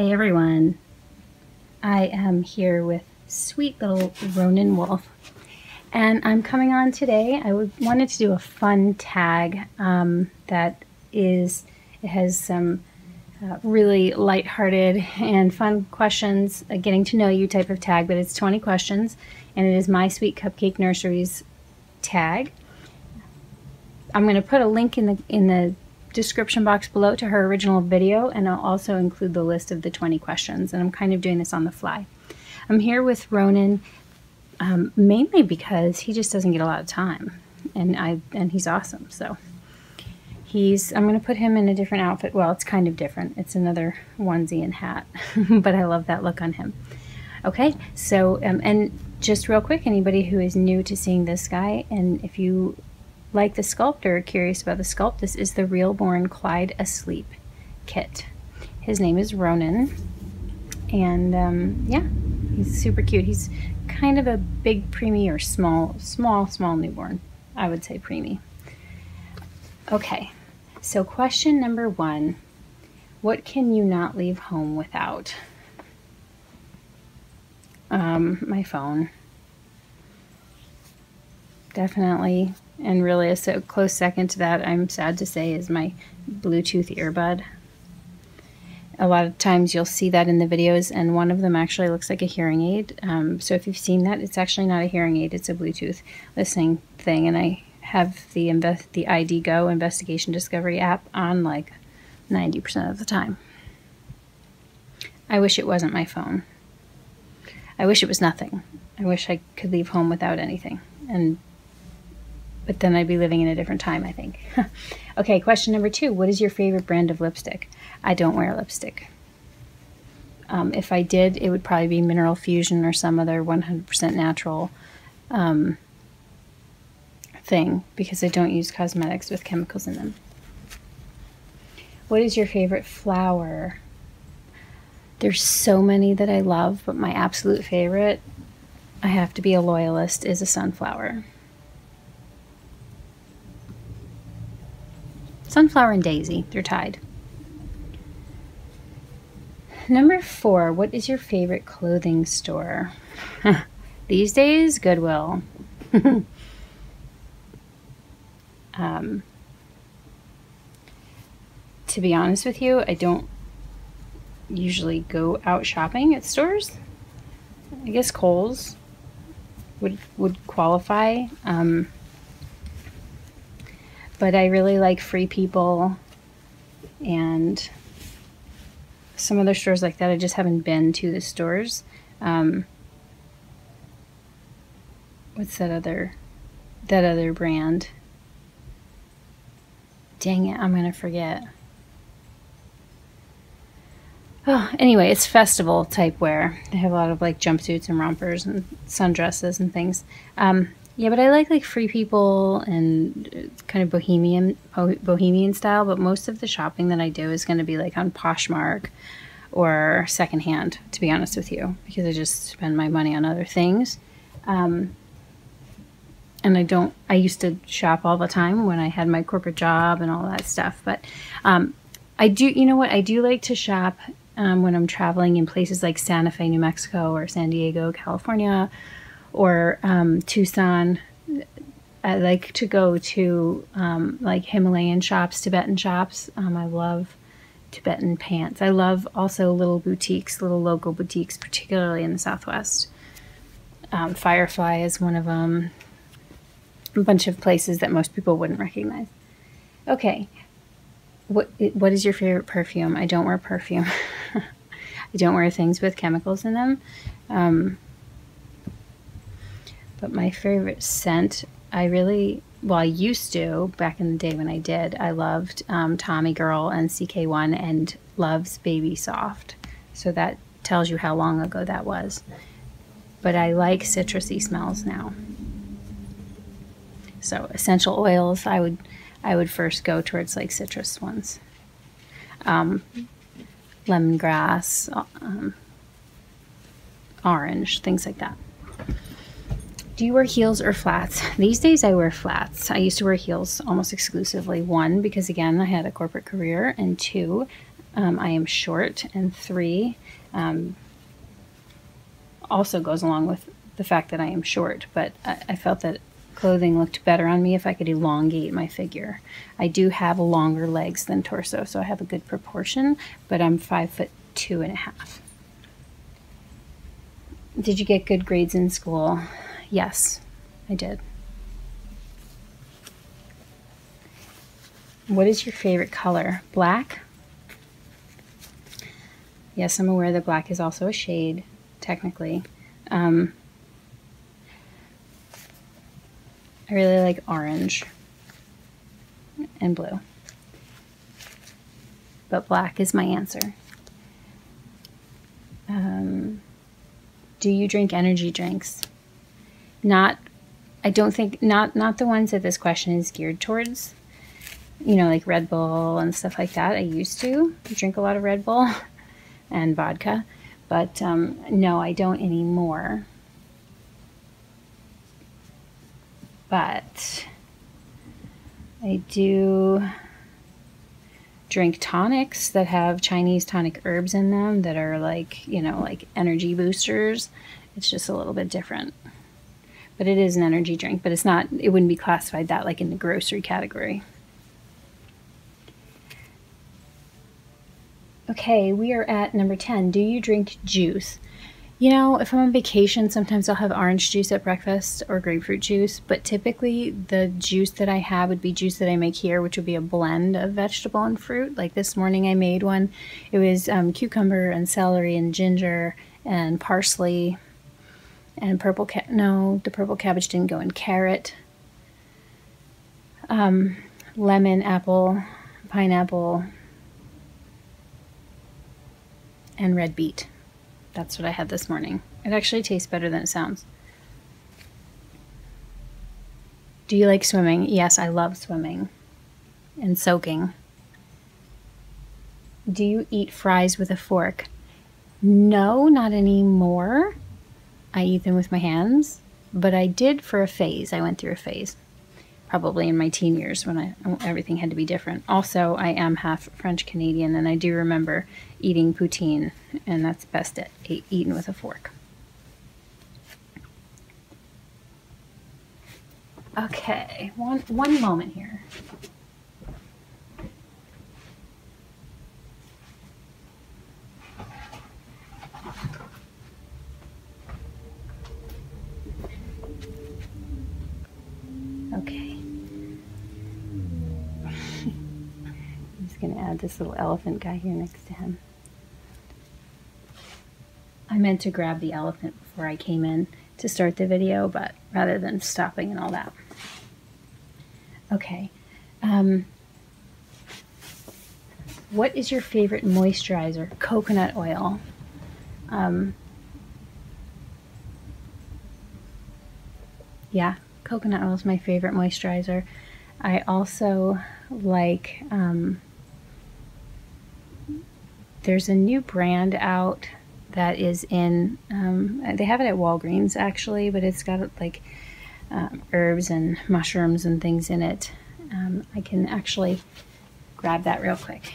Hey everyone, I am here with sweet little Ronin wolf, and I'm coming on today. I wanted to do a fun tag it has some really lighthearted and fun questions, a getting to know you type of tag, but it's 20 questions, and it is MySweetCupcakeNursery's tag. I'm going to put a link in the description box below to her original video, and I'll also include the list of the 20 questions, and I'm kind of doing this on the fly. I'm here with Ronin mainly because he just doesn't get a lot of time, and he's awesome. So I'm going to put him in a different outfit. Well, it's kind of different. It's another onesie and hat, but I love that look on him. Okay, so and just real quick, anybody who is new to seeing this guy, and if you like the sculpt or curious about the sculpt, this is the Reborn Clyde Asleep kit. His name is Ronin, and yeah, he's super cute. He's kind of a big preemie, or small newborn. I would say preemie. Okay, so question number 1: what can you not leave home without? My phone. Definitely. And really a close second to that, I'm sad to say, is my Bluetooth earbud. A lot of times you'll see that in the videos, and one of them actually looks like a hearing aid. So if you've seen that, it's actually not a hearing aid, it's a Bluetooth listening thing. And I have the ID Go Investigation Discovery app on like 90% of the time. I wish it wasn't my phone. I wish it was nothing. I wish I could leave home without anything. But then I'd be living in a different time, I think. Okay, question number 2. What is your favorite brand of lipstick? I don't wear lipstick. If I did, it would probably be Mineral Fusion or some other 100% natural thing, because I don't use cosmetics with chemicals in them. What is your favorite flower? There's so many that I love, but my absolute favorite, I have to be a loyalist, is a sunflower. Sunflower and daisy, they're tied. Number 4, what is your favorite clothing store? These days, Goodwill. To be honest with you, I don't usually go out shopping at stores. I guess Kohl's would qualify. But I really like Free People and some other stores like that. I just haven't been to the stores. What's that other brand? Dang it, I'm gonna forget. Oh, anyway, it's festival type wear. They have a lot of like jumpsuits and rompers and sundresses and things. Yeah, but I like Free People and kind of bohemian style, but most of the shopping that I do is going to be like on Poshmark or secondhand, to be honest with you, because I just spend my money on other things. And I used to shop all the time when I had my corporate job and all that stuff, but I do, you know what, I do like to shop when I'm traveling in places like Santa Fe, New Mexico, or San Diego, California, or Tucson. I like to go to like Himalayan shops, Tibetan shops. I love Tibetan pants. I love also little boutiques, little local boutiques, particularly in the Southwest. Firefly is one of them. A bunch of places that most people wouldn't recognize. Okay, what is your favorite perfume? I don't wear perfume. I don't wear things with chemicals in them. But my favorite scent, I used to, back in the day when I did, I loved Tommy Girl and CK1 and Love's Baby Soft. So that tells you how long ago that was. But I like citrusy smells now. So essential oils, I would first go towards like citrus ones. Lemongrass, orange, things like that. Do you wear heels or flats? These days I wear flats. I used to wear heels almost exclusively. 1, because again, I had a corporate career, and 2, I am short, and 3 also goes along with the fact that I am short, but I felt that clothing looked better on me if I could elongate my figure. I do have longer legs than torso, so I have a good proportion, but I'm 5'2.5". Did you get good grades in school? Yes, I did. What is your favorite color? Black? Yes, I'm aware that black is also a shade, technically. I really like orange and blue, but black is my answer. Do you drink energy drinks? Not the ones that this question is geared towards. You know, like Red Bull and stuff like that. I used to drink a lot of Red Bull and vodka, but no, I don't anymore. But I do drink tonics that have Chinese tonic herbs in them that are like, you know, like energy boosters. It's just a little bit different. But it is an energy drink, but it's not, it wouldn't be classified that like in the grocery category. Okay, we are at number 10. Do you drink juice? You know, if I'm on vacation, sometimes I'll have orange juice at breakfast or grapefruit juice, but typically the juice that I have would be juice that I make here, which would be a blend of vegetable and fruit. Like this morning I made one. It was cucumber and celery and ginger and parsley and the purple cabbage didn't go in, carrot, lemon, apple, pineapple, and red beet. That's what I had this morning. It actually tastes better than it sounds. Do you like swimming? Yes, I love swimming and soaking. Do you eat fries with a fork? No, not anymore. I eat them with my hands, but I did for a phase. I went through a phase, probably in my teen years when everything had to be different. Also, I am half French Canadian, and I do remember eating poutine, and that's best eaten with a fork. Okay, one moment here. Okay. I'm just going to add this little elephant guy here next to him. I meant to grab the elephant before I came in to start the video, but rather than stopping and all that. Okay. What is your favorite moisturizer? Coconut oil. Yeah, coconut oil is my favorite moisturizer. I also like, there's a new brand out that is in, they have it at Walgreens actually, but it's got like herbs and mushrooms and things in it. I can actually grab that real quick.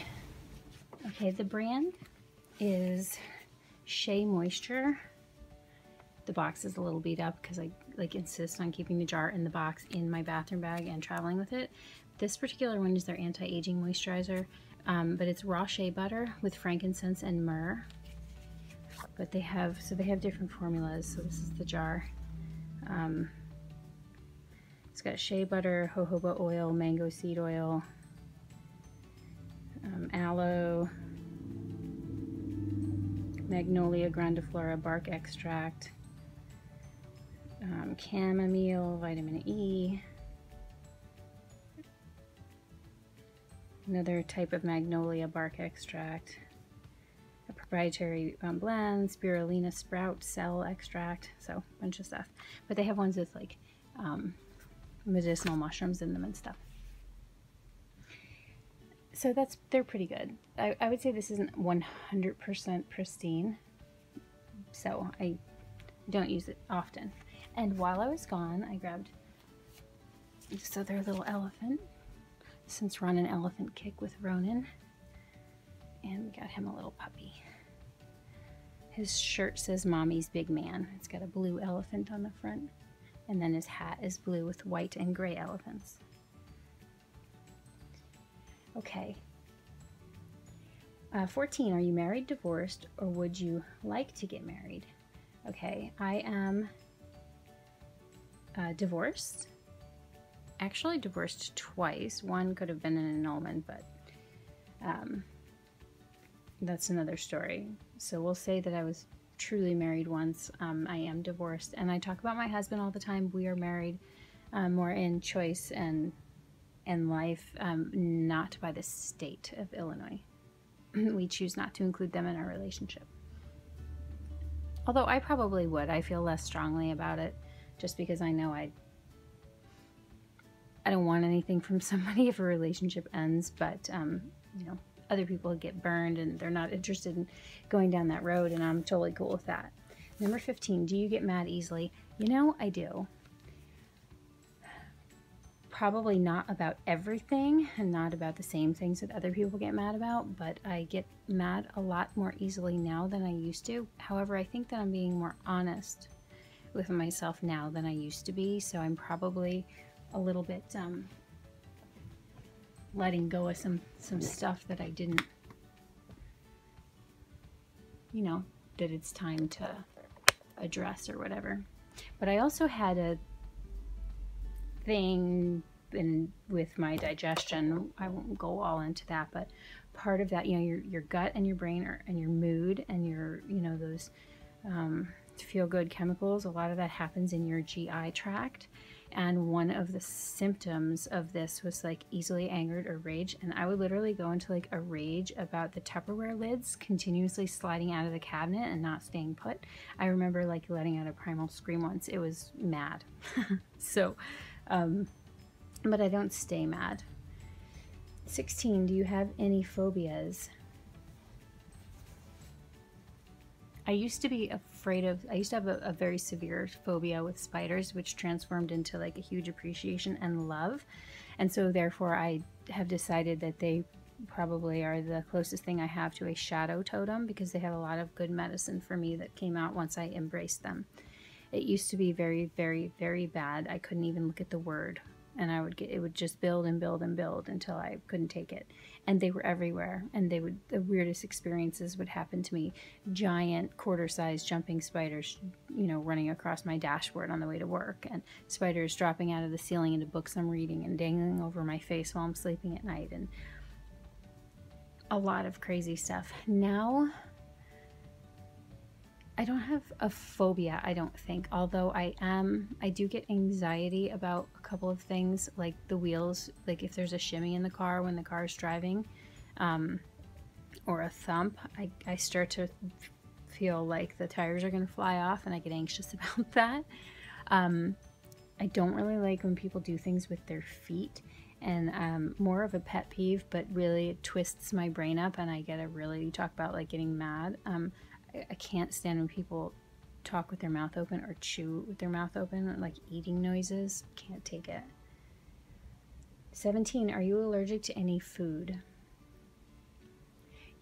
Okay, the brand is Shea Moisture. The box is a little beat up because I insist on keeping the jar in the box in my bathroom bag and traveling with it. This particular one is their anti-aging moisturizer, but it's raw shea butter with frankincense and myrrh. But they have different formulas. So this is the jar. It's got shea butter, jojoba oil, mango seed oil, aloe, magnolia grandiflora bark extract, chamomile, vitamin E, another type of magnolia bark extract, a proprietary blend, spirulina sprout cell extract, so a bunch of stuff. But they have ones with like medicinal mushrooms in them and stuff. So they're pretty good. I would say this isn't 100% pristine, so I don't use it often. And while I was gone, I grabbed this other little elephant, since we're on an elephant kick with Ronin. And we got him a little puppy. His shirt says Mommy's Big Man. It's got a blue elephant on the front. And then his hat is blue with white and gray elephants. Okay. 14, are you married, divorced, or would you like to get married? Okay, I am divorced. Actually divorced twice. One could have been an annulment, but that's another story. So we'll say that I was truly married once. I am divorced, and I talk about my husband all the time. We are married more in choice and life, not by the state of Illinois. We choose not to include them in our relationship. Although I probably would. I feel less strongly about it just because I know I don't want anything from somebody if a relationship ends, but you know, other people get burned and they're not interested in going down that road, and I'm totally cool with that. Number 15, do you get mad easily? You know, I do. Probably not about everything and not about the same things that other people get mad about, but I get mad a lot more easily now than I used to. However, I think that I'm being more honest with myself now than I used to be, so I'm probably a little bit letting go of some stuff that I didn't, you know, that it's time to address or whatever. But I also had a thing with my digestion. I won't go all into that, but part of that, you know, your gut and your brain and your mood and your, you know, those feel good chemicals, a lot of that happens in your GI tract. And one of the symptoms of this was like easily angered or rage, and I would literally go into like a rage about the Tupperware lids continuously sliding out of the cabinet and not staying put. I remember like letting out a primal scream once. It was mad. So but I don't stay mad. 16, do you have any phobias? I used to be afraid of, I used to have a very severe phobia with spiders, which transformed into like a huge appreciation and love. And so therefore I have decided that they probably are the closest thing I have to a shadow totem, because they have a lot of good medicine for me that came out once I embraced them. It used to be very, very, very bad. I couldn't even look at the word, and it would just build and build and build until I couldn't take it. And they were everywhere, and the weirdest experiences would happen to me. Giant quarter-sized jumping spiders, you know, running across my dashboard on the way to work, and spiders dropping out of the ceiling into books I'm reading and dangling over my face while I'm sleeping at night, and a lot of crazy stuff. Now, I don't have a phobia, I don't think, although I do get anxiety about a couple of things, like the wheels, like if there's a shimmy in the car when the car is driving, or a thump, I start to feel like the tires are going to fly off, and I get anxious about that. I don't really like when people do things with their feet, and more of a pet peeve, but really it twists my brain up, and I get you talk about like getting mad. I can't stand when people talk with their mouth open or chew with their mouth open, like eating noises. Can't take it. 17, are you allergic to any food?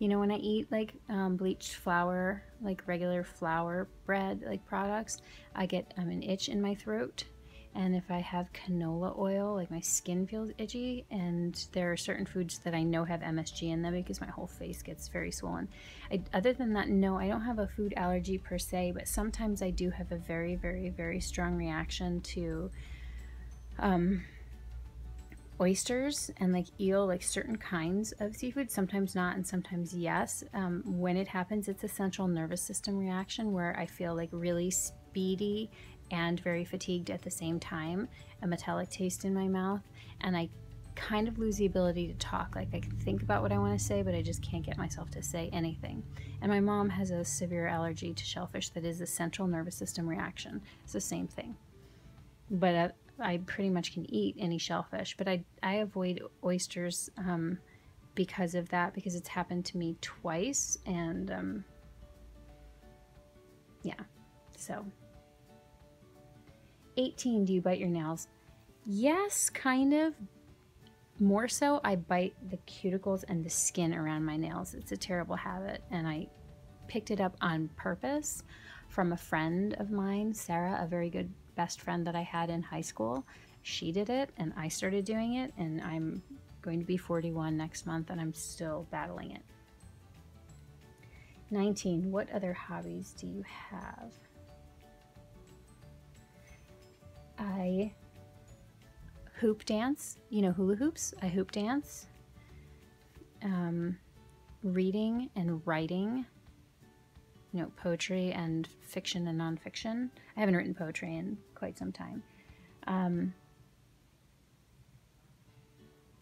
You know, when I eat like bleached flour, like regular flour bread, like products, I get an itch in my throat. And if I have canola oil, like my skin feels itchy, and there are certain foods that I know have MSG in them because my whole face gets very swollen. Other than that, no, I don't have a food allergy per se, but sometimes I do have a very, very, very strong reaction to oysters and like eel, like certain kinds of seafood, sometimes not and sometimes yes. When it happens, it's a central nervous system reaction where I feel like really speedy and very fatigued at the same time, a metallic taste in my mouth, and I kind of lose the ability to talk. Like I can think about what I want to say, but I just can't get myself to say anything. And my mom has a severe allergy to shellfish that is a central nervous system reaction. It's the same thing. But I pretty much can eat any shellfish, but I avoid oysters because of that, because it's happened to me twice, and yeah, so. 18, do you bite your nails? Yes, kind of. more so, I bite the cuticles and the skin around my nails. It's a terrible habit, and I picked it up on purpose from a friend of mine, Sarah, a very good best friend that I had in high school. She did it, and I started doing it, and I'm going to be 41 next month, and I'm still battling it. 19. What other hobbies do you have? I hoop dance. You know hula hoops? I hoop dance. Reading and writing. You know, poetry and fiction and nonfiction. I haven't written poetry in quite some time.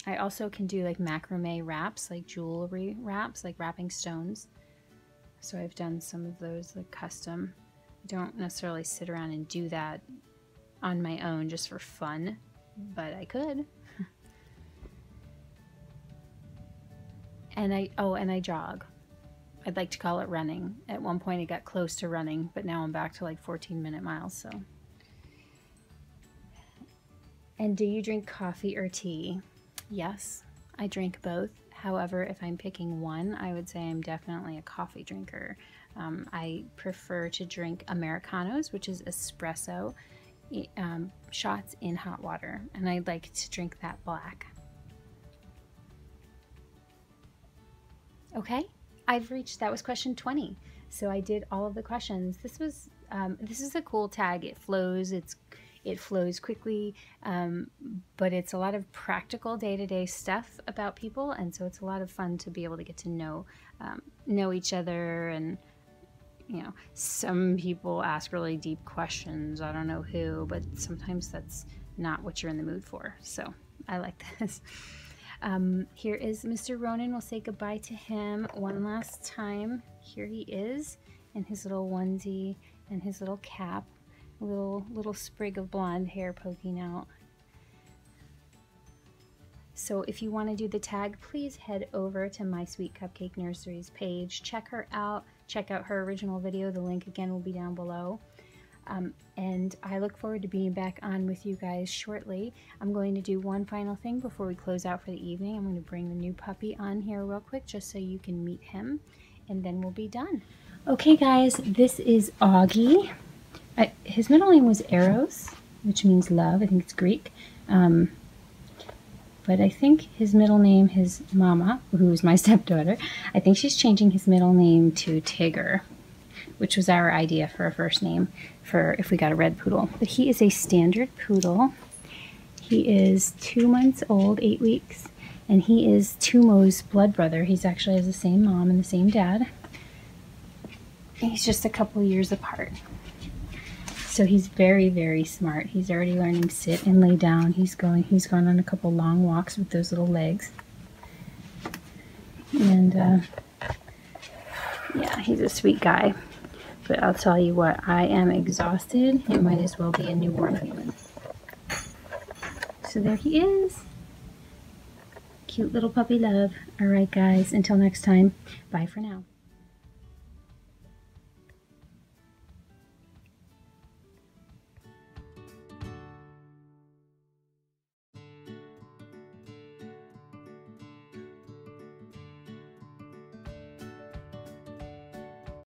I also can do like macrame wraps, like jewelry wraps, like wrapping stones. So I've done some of those, like custom. I don't necessarily sit around and do that on my own just for fun, but I could. And I jog. I'd like to call it running. At one point it got close to running, but now I'm back to like 14-minute miles, so. And do you drink coffee or tea? Yes, I drink both. However, if I'm picking one, I would say I'm definitely a coffee drinker. I prefer to drink Americanos, which is espresso, shots in hot water, and I like to drink that black. Okay, that was question 20. So I did all of the questions. This is a cool tag. It flows quickly, but it's a lot of practical day-to-day stuff about people, and so it's a lot of fun to be able to get to know each other. And you know, some people ask really deep questions. I don't know who, but sometimes that's not what you're in the mood for. So I like this. Here is Mr. Ronin. We'll say goodbye to him one last time. Here he is in his little onesie and his little cap, little sprig of blonde hair poking out. So if you want to do the tag, please head over to My Sweet Cupcake Nursery's page. Check her out. Check out her original video. The link again will be down below. And I look forward to being back on with you guys shortly. I'm going to do one final thing before we close out for the evening. I'm going to bring the new puppy on here real quick just so you can meet him, and then we'll be done. Okay guys, this is Augie. His middle name was Eros, which means love. I think it's Greek. But I think his middle name, his mama, who is my stepdaughter, I think she's changing his middle name to Tigger, which was our idea for a first name for if we got a red poodle. But he is a standard poodle. He is 2 months old, 8 weeks, and he is Tumo's blood brother. He's actually has the same mom and the same dad. He's just a couple years apart. So he's very, very smart. He's already learning sit and lay down. He's gone on a couple long walks with those little legs. And yeah, he's a sweet guy. But I'll tell you what, I am exhausted. It might as well be a newborn human. So there he is. Cute little puppy love. All right, guys, until next time, bye for now.